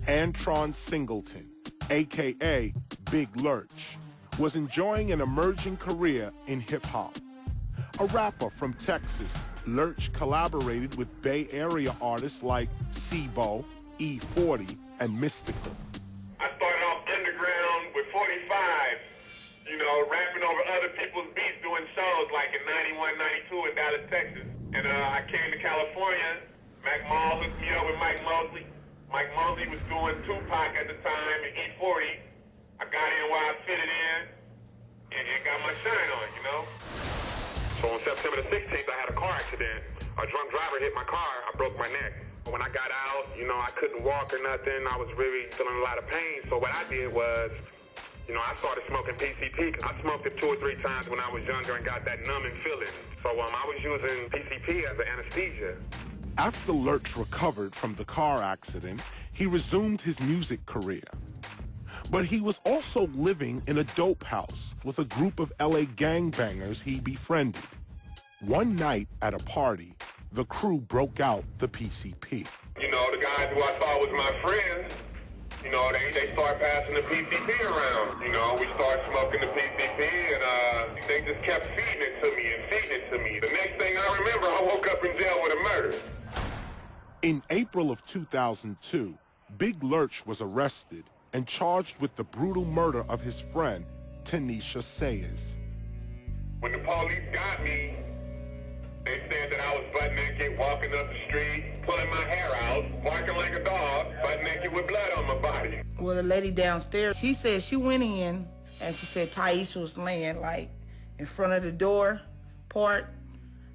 Antron Singleton, a.k.a. Big Lurch, was enjoying an emerging career in hip-hop. A rapper from Texas, Lurch collaborated with Bay Area artists like Sibo, E40, and Mystical. I started off underground with 45, rapping over other people's beats, doing shows like in 91, 92 in Dallas, Texas. And I came to California. Mac Mall hooked me up with Mike Mosley. Mike Mosley was doing Tupac at the time and E40. I got in while I fitted in and got my shine on, So on September the 16th, I had a car accident. A drunk driver hit my car. I broke my neck. When I got out, I couldn't walk or nothing. I was really feeling a lot of pain. So what I did was, I started smoking PCP. I smoked it 2 or 3 times when I was younger and got that numbing feeling. So I was using PCP as an anesthesia. After Lurch recovered from the car accident, he resumed his music career. But he was also living in a dope house with a group of LA gangbangers he befriended. One night at a party, the crew broke out the PCP. The guys who I thought was my friends, they start passing the PCP around. We start smoking the PCP, and they just kept feeding it to me and feeding it to me. The next thing I remember, I woke up in jail with a murder. In April of 2002, Big Lurch was arrested and charged with the brutal murder of his friend, Tanisha Sayers. When the police got me, they said that I was butt naked, walking up the street, pulling my hair out, barking like a dog, butt naked with blood on my body. Well, the lady downstairs, she said she went in, and she said Taisha was laying, in front of the door part,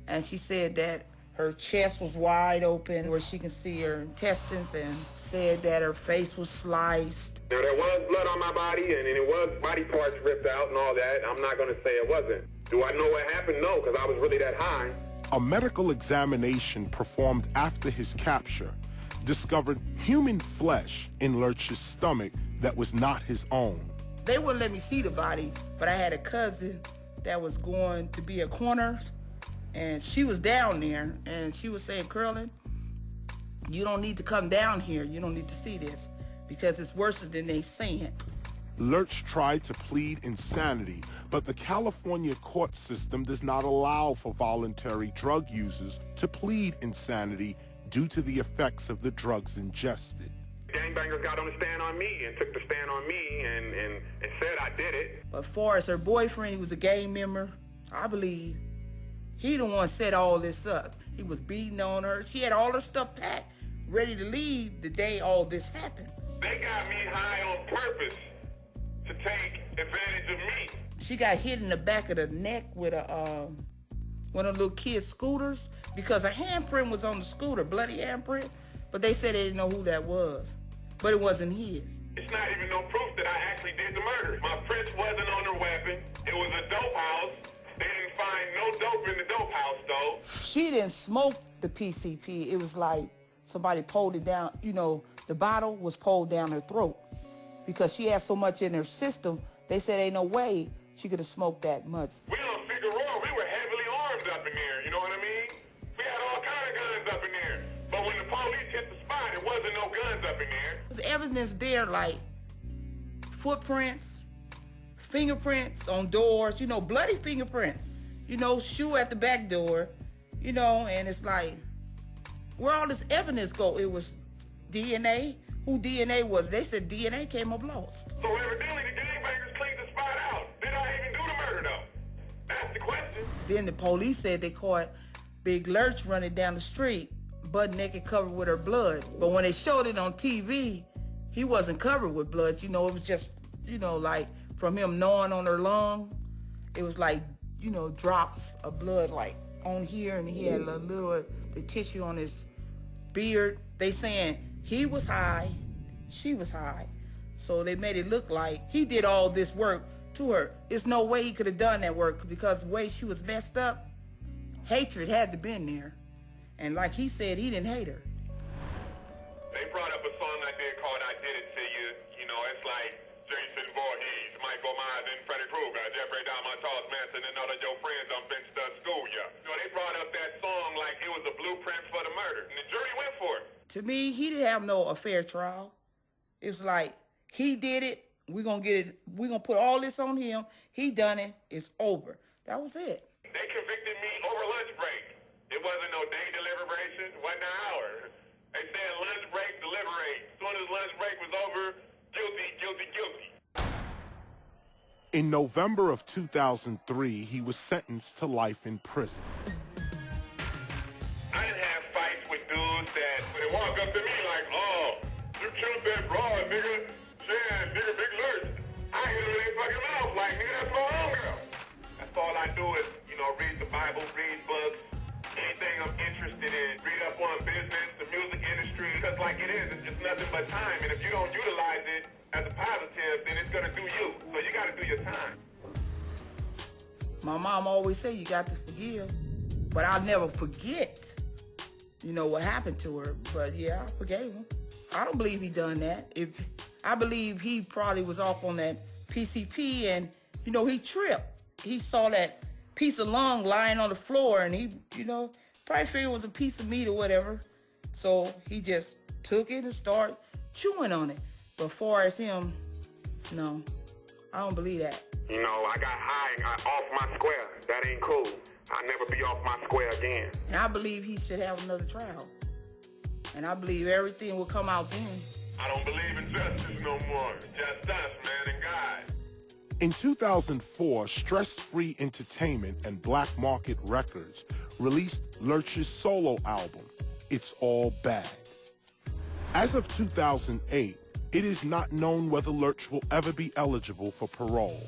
and she said that her chest was wide open where she can see her intestines, and said that her face was sliced. Now, there was blood on my body, and it was body parts ripped out and all that. I'm not going to say it wasn't. Do I know what happened? No, because I was really that high. A medical examination performed after his capture discovered human flesh in Lurch's stomach that was not his own. They wouldn't let me see the body, but I had a cousin that was going to be a coroner, and she was down there, and she was saying, Curlin, you don't need to come down here. You don't need to see this, because it's worse than they saying. Lurch tried to plead insanity, but the California court system does not allow for voluntary drug users to plead insanity due to the effects of the drugs ingested. Gangbangers got on the stand on me and took the stand on me and said I did it. But far as her boyfriend, he was a gang member, I believe, he the one set all this up. He was beating on her. She had all her stuff packed, ready to leave the day all this happened. They got me high on purpose to take advantage of me. She got hit in the back of the neck with one of the little kids' scooters because her handprint was on the scooter, bloody handprint, but they said they didn't know who that was, but it wasn't his. It's not even no proof that I actually did the murder. My prints wasn't on her weapon. It was a dope house. They didn't find no dope in the dope house, though. She didn't smoke the PCP. It was like somebody pulled it down. The bottle was pulled down her throat because she had so much in her system. They said ain't no way she could have smoked that much. We on Figueroa, we were heavily armed up in there, you know what I mean? We had all kind of guns up in there. But when the police hit the spot, there wasn't no guns up in there. There's evidence there like footprints, fingerprints on doors, bloody fingerprint, shoe at the back door, and it's like, where all this evidence go? It was DNA. Who DNA was? They said DNA came up lost. So evidently the gangbangers cleaned the spot out. Did I even do the murder though? That's the question. Then the police said they caught Big Lurch running down the street, butt naked, covered with her blood. But when they showed it on TV, he wasn't covered with blood. It was just, like from him gnawing on her lung, it was like, drops of blood like on here, and he had a little the tissue on his beard. They saying he was high, she was high. So they made it look like he did all this work to her. There's no way he could have done that work because the way she was messed up, hatred had to been there. And like he said, he didn't hate her. They brought up a song I did called I Did It To You. It's like Jason Voorhees, Michael Myers, and Freddy Krueger, Jeffrey Dahmer, Charles Manson, and all of your friends on bench to school ya. They brought up that song like it was a blueprint for the murder, and the jury went for it. To me, he didn't have no fair trial. It's like, he did it. We're going to get it. We're going to put all this on him. He done it. It's over. That was it. They convicted me over lunch break. It wasn't no day deliberation. It wasn't an hour. They said lunch break, deliberate. As soon as lunch break was over, guilty, guilty, guilty. In November of 2003, he was sentenced to life in prison. I didn't have fights with dudes that would walk up to me like, oh, you killed that broad, nigga. Yeah, nigga, Big Lurch. I hit him in their fucking mouth like, nigga, that's my homegirl. That's all I do is, read the Bible, read books, anything I'm interested in, read up on business, the music industry, because like it is, it's just nothing but time. And if you don't utilize it as a positive, then it's going to do you. So you got to do your time. My mom always said you got to forgive, but I'll never forget, what happened to her. But yeah, I forgave him. I don't believe he done that. I believe he probably was off on that PCP and, he tripped. He saw that piece of lung lying on the floor and he, probably figured it was a piece of meat or whatever. So he just took it and started chewing on it. But as far as him, no, I don't believe that. I got high and got off my square. That ain't cool. I'll never be off my square again. And I believe he should have another trial. And I believe everything will come out then. I don't believe in justice no more. Just us, man, and God. In 2004, Stress Free Entertainment and Black Market Records released Lurch's solo album, It's All Bad. As of 2008, it is not known whether Lurch will ever be eligible for parole.